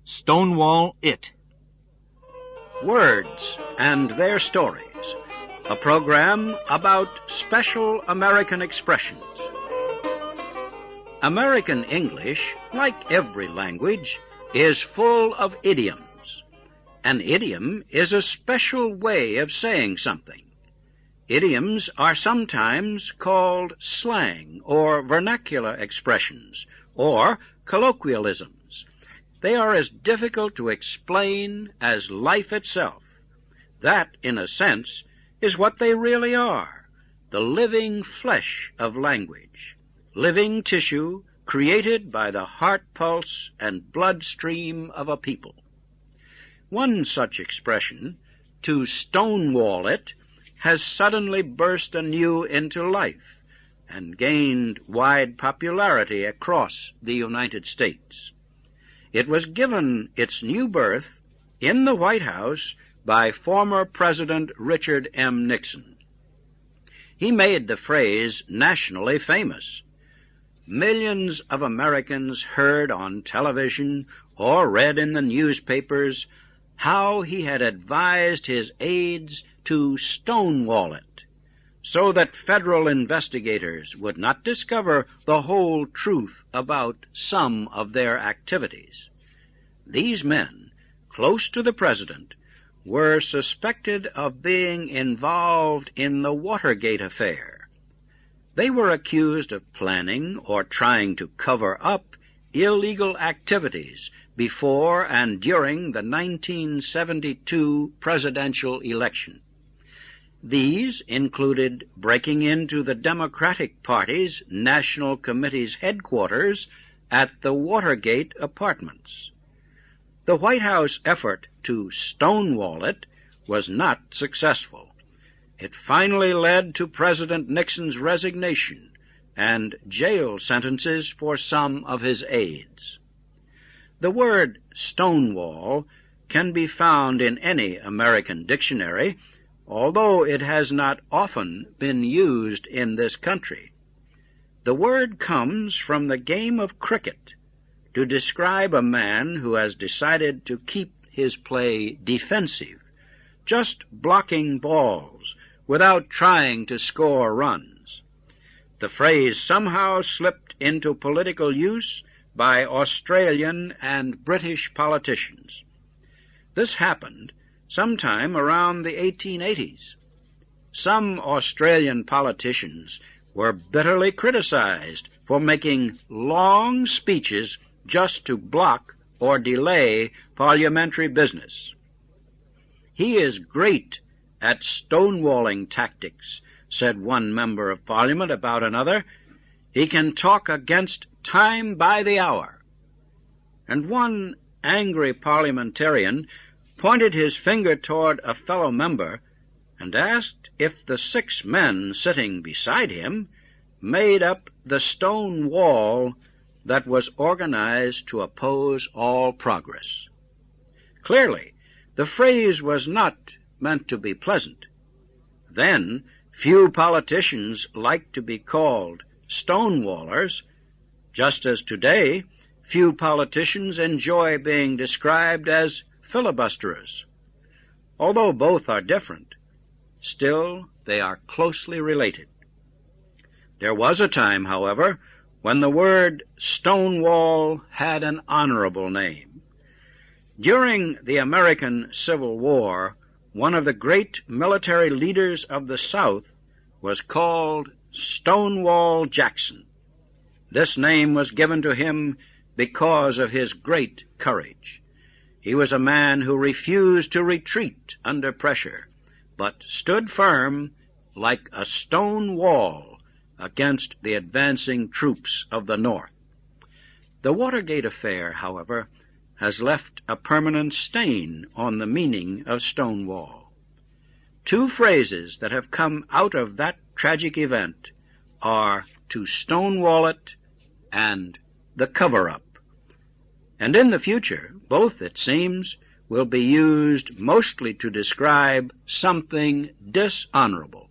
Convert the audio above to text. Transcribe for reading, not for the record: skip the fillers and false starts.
Stonewall It. Words and Their Stories, a program about special American expressions. American English, like every language, is full of idioms. An idiom is a special way of saying something. Idioms are sometimes called slang or vernacular expressions or colloquialisms. They are as difficult to explain as life itself. That, in a sense, is what they really are, the living flesh of language, living tissue created by the heart pulse and bloodstream of a people. One such expression, to stonewall it, has suddenly burst anew into life and gained wide popularity across the United States. It was given its new birth in the White House by former President Richard M. Nixon. He made the phrase nationally famous. Millions of Americans heard on television or read in the newspapers how he had advised his aides to stonewall it, so that federal investigators would not discover the whole truth about some of their activities. These men, close to the president, were suspected of being involved in the Watergate affair. They were accused of planning or trying to cover up illegal activities before and during the 1972 presidential election. These included breaking into the Democratic Party's National Committee's headquarters at the Watergate apartments. The White House effort to stonewall it was not successful. It finally led to President Nixon's resignation and jail sentences for some of his aides. The word stonewall can be found in any American dictionary, although it has not often been used in this country. The word comes from the game of cricket to describe a man who has decided to keep his play defensive, just blocking balls without trying to score runs. The phrase somehow slipped into political use by Australian and British politicians. This happened sometime around the 1880s. Some Australian politicians were bitterly criticized for making long speeches just to block or delay parliamentary business. "He is great at stonewalling tactics," said one member of Parliament about another. "He can talk against time by the hour." And one angry parliamentarian pointed his finger toward a fellow member and asked if the 6 men sitting beside him made up the stone wall that was organized to oppose all progress. Clearly, the phrase was not meant to be pleasant. Then, few politicians liked to be called stonewallers, just as today few politicians enjoy being described as filibusterers. Although both are different, still they are closely related. There was a time, however, when the word Stonewall had an honorable name. During the American Civil War, one of the great military leaders of the South was called Stonewall Jackson. This name was given to him because of his great courage. He was a man who refused to retreat under pressure, but stood firm like a stone wall against the advancing troops of the North. The Watergate affair, however, has left a permanent stain on the meaning of Stonewall. 2 phrases that have come out of that tragic event are to stonewall it and the cover-up. And in the future, both, it seems, will be used mostly to describe something dishonorable.